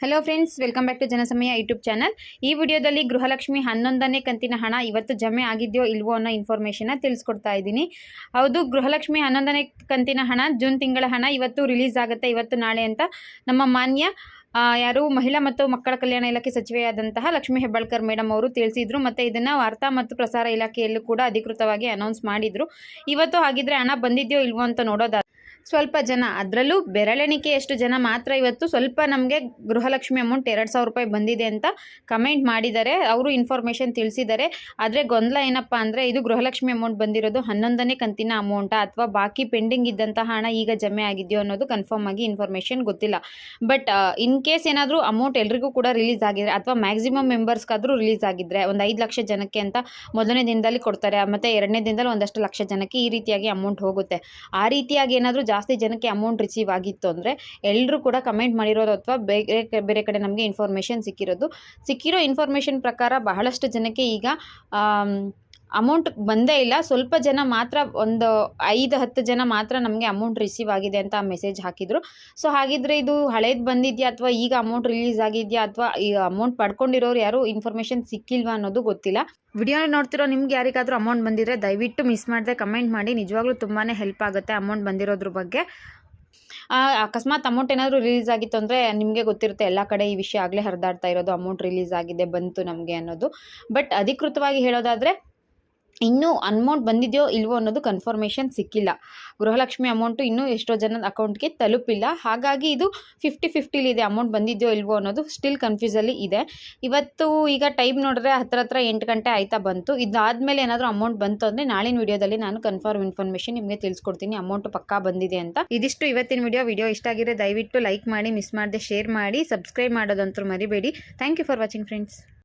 Hello friends, welcome back to Janasamaya YouTube channel. ಈ ವಿಡಿಯೋದಲ್ಲಿ ಗೃಹಲಕ್ಷ್ಮಿ 11ನೇ ಕಂತಿನ ಹಣ ಇವತ್ತು ಜಮೆ ಆಗಿದೆಯೋ ಇಲ್ವೋ ಅನ್ನೋ ಇನ್ಫಾರ್ಮೇಷನ್ನ ತಿಳಿಸ್ಕೊಡ್ತಾ ಇದ್ದೀನಿ. ಹೌದು, ಗೃಹಲಕ್ಷ್ಮಿ 11ನೇ ಕಂತಿನ ಹಣ, ಜೂನ್ ತಿಂಗಳ ಹಣ ಇವತ್ತು ರಿಲೀಸ್ ಆಗುತ್ತೆ, ಇವತ್ತು ನಾಳೆ ಅಂತ ನಮ್ಮ ಮಾನ್ಯ ಯಾರು ಮಹಿಳಾ ಮತ್ತು ಮಕ್ಕಳ ಕಲ್ಯಾಣ ಇಲಾಖೆ ಸಚಿವೆಯಾದಂತಹ ಲಕ್ಷ್ಮೀ ಹೆಬ್ಬಾಳ್ಕರ್ ಮೇಡಮ್ ಅವರು ತಿಳಿಸಿದ್ರು. ಮತ್ತು ಇದನ್ನು ವಾರ್ತಾ ಮತ್ತು ಪ್ರಸಾರ ಇಲಾಖೆಯಲ್ಲೂ ಕೂಡ ಅಧಿಕೃತವಾಗಿ ಅನೌನ್ಸ್ ಮಾಡಿದರು. ಇವತ್ತು ಹಾಗಿದ್ರೆ ಹಣ ಬಂದಿದೆಯೋ ಇಲ್ವೋ ಅಂತ ನೋಡೋದಾದ್ರೆ ಸ್ವಲ್ಪ ಜನ, ಅದರಲ್ಲೂ ಬೆರಳೆಣಿಕೆಯಷ್ಟು ಜನ ಮಾತ್ರ ಇವತ್ತು ಸ್ವಲ್ಪ ನಮಗೆ ಗೃಹಲಕ್ಷ್ಮಿ ಅಮೌಂಟ್ 2,000 ರೂಪಾಯಿ ಬಂದಿದೆ ಅಂತ ಕಮೆಂಟ್ ಮಾಡಿದ್ದಾರೆ. ಅವರು ಇನ್ಫಾರ್ಮೇಷನ್ ತಿಳಿಸಿದ್ದಾರೆ. ಆದರೆ ಗೊಂದಲ ಏನಪ್ಪ ಅಂದರೆ, ಇದು ಗೃಹಲಕ್ಷ್ಮಿ ಅಮೌಂಟ್ ಬಂದಿರೋದು 11ನೇ ಕಂತಿನ ಅಮೌಂಟಾ ಅಥವಾ ಬಾಕಿ ಪೆಂಡಿಂಗ್ ಇದ್ದಂತಹ ಹಣ ಈಗ ಜಮೆ ಆಗಿದೆಯೋ ಅನ್ನೋದು ಕನ್ಫರ್ಮ್ ಆಗಿ ಇನ್ಫಾರ್ಮೇಷನ್ ಗೊತ್ತಿಲ್ಲ. ಬಟ್ ಇನ್ ಕೇಸ್ ಏನಾದರೂ ಅಮೌಂಟ್ ಎಲ್ರಿಗೂ ಕೂಡ ರಿಲೀಸ್ ಆಗಿದ್ರೆ ಅಥವಾ ಮ್ಯಾಕ್ಸಿಮಮ್ ಮೆಂಬರ್ಸ್ಗಾದರೂ ರಿಲೀಸ್ ಆಗಿದ್ದರೆ, ಒಂದು 5 ಲಕ್ಷ ಜನಕ್ಕೆ ಅಂತ ಮೊದಲನೇ ದಿನದಲ್ಲಿ ಕೊಡ್ತಾರೆ, ಮತ್ತು ಎರಡನೇ ದಿನದಲ್ಲಿ ಒಂದಷ್ಟು ಲಕ್ಷ ಜನಕ್ಕೆ ಈ ರೀತಿಯಾಗಿ ಅಮೌಂಟ್ ಹೋಗುತ್ತೆ. ಆ ರೀತಿಯಾಗಿ ಏನಾದರೂ ಜಾಸ್ತಿ ಜನಕ್ಕೆ ಅಮೌಂಟ್ ರಿಸೀವ್ ಆಗಿತ್ತು ಅಂದರೆ ಎಲ್ಲರೂ ಕೂಡ ಕಮೆಂಟ್ ಮಾಡಿರೋದು ಅಥವಾ ಬೇರೆ ಕಡೆ ನಮಗೆ ಸಿಕ್ಕಿರೋ ಇನ್ಫಾರ್ಮೇಷನ್ ಪ್ರಕಾರ ಬಹಳಷ್ಟು ಜನಕ್ಕೆ ಈಗ ಅಮೌಂಟ್ ಬಂದೇ ಇಲ್ಲ. ಸ್ವಲ್ಪ ಜನ ಮಾತ್ರ, ಒಂದು 5-10 ಜನ ಮಾತ್ರ ನಮಗೆ ಅಮೌಂಟ್ ರಿಸೀವ್ ಆಗಿದೆ ಅಂತ ಮೆಸೇಜ್ ಹಾಕಿದರು. ಸೊ ಹಾಗಿದ್ರೆ ಇದು ಹಳೇದು ಬಂದಿದೆಯಾ ಅಥವಾ ಈಗ ಅಮೌಂಟ್ ರಿಲೀಸ್ ಆಗಿದೆಯಾ ಅಥವಾ ಈ ಅಮೌಂಟ್ ಪಡ್ಕೊಂಡಿರೋರು ಯಾರು ಇನ್ಫಾರ್ಮೇಷನ್ ಸಿಕ್ಕಿಲ್ವಾ ಅನ್ನೋದು ಗೊತ್ತಿಲ್ಲ. ವಿಡಿಯೋನ ನೋಡ್ತಿರೋ ನಿಮ್ಗೆ ಯಾರಿಗಾದರೂ ಅಮೌಂಟ್ ಬಂದಿದ್ರೆ ದಯವಿಟ್ಟು ಮಿಸ್ ಮಾಡದೆ ಕಮೆಂಟ್ ಮಾಡಿ. ನಿಜವಾಗ್ಲೂ ತುಂಬಾ ಹೆಲ್ಪ್ ಆಗುತ್ತೆ ಅಮೌಂಟ್ ಬಂದಿರೋದ್ರ ಬಗ್ಗೆ. ಅಕಸ್ಮಾತ್ ಅಮೌಂಟ್ ಏನಾದರೂ ರಿಲೀಸ್ ಆಗಿತ್ತು ಅಂದರೆ ನಿಮಗೆ ಗೊತ್ತಿರುತ್ತೆ, ಎಲ್ಲ ಕಡೆ ಈ ವಿಷಯ ಆಗಲೇ ಹರಿದಾಡ್ತಾ ಇರೋದು, ಅಮೌಂಟ್ ರಿಲೀಸ್ ಆಗಿದೆ, ಬಂತು ನಮಗೆ ಅನ್ನೋದು. ಬಟ್ ಅಧಿಕೃತವಾಗಿ ಹೇಳೋದಾದರೆ ಇನ್ನೂ ಅಮೌಂಟ್ ಬಂದಿದೆಯೋ ಇಲ್ವೋ ಅನ್ನೋದು ಕನ್ಫರ್ಮೇಷನ್ ಸಿಕ್ಕಿಲ್ಲ. ಗೃಹಲಕ್ಷ್ಮಿ ಅಮೌಂಟು ಇನ್ನೂ ಎಷ್ಟೋ ಜನದ ಅಕೌಂಟ್ಗೆ ತಲುಪಿಲ್ಲ. ಹಾಗಾಗಿ ಇದು 50-50 ಅಮೌಂಟ್ ಬಂದಿದೆಯೋ ಇಲ್ವೋ ಅನ್ನೋದು ಸ್ಟಿಲ್ ಕನ್ಫ್ಯೂಸಲ್ಲಿ ಇದೆ. ಇವತ್ತು ಈಗ ಟೈಮ್ ನೋಡಿದ್ರೆ ಹತ್ರ 8 ಗಂಟೆ ಆಯ್ತಾ ಬಂತು. ಇದಾದಮೇಲೆ ಏನಾದರೂ ಅಮೌಂಟ್ ಬಂತು ಅಂದರೆ ನಾಳಿನ ವಿಡಿಯೋದಲ್ಲಿ ನಾನು ಕನ್ಫರ್ಮ್ ಇನ್ಫಾರ್ಮೇಷನ್ ನಿಮಗೆ ತಿಳಿಸ್ಕೊಡ್ತೀನಿ, ಅಮೌಂಟ್ ಪಕ್ಕಾ ಬಂದಿದೆ ಅಂತ. ಇದಿಷ್ಟು ಇವತ್ತಿನ ವಿಡಿಯೋ ಇಷ್ಟ ಆಗಿದ್ರೆ ದಯವಿಟ್ಟು ಲೈಕ್ ಮಾಡಿ, ಮಿಸ್ ಮಾಡದೆ ಶೇರ್ ಮಾಡಿ, ಸಬ್ಸ್ಕ್ರೈಬ್ ಮಾಡೋದಂತೂ ಮರಿಬೇಡಿ. Thank you for watching friends.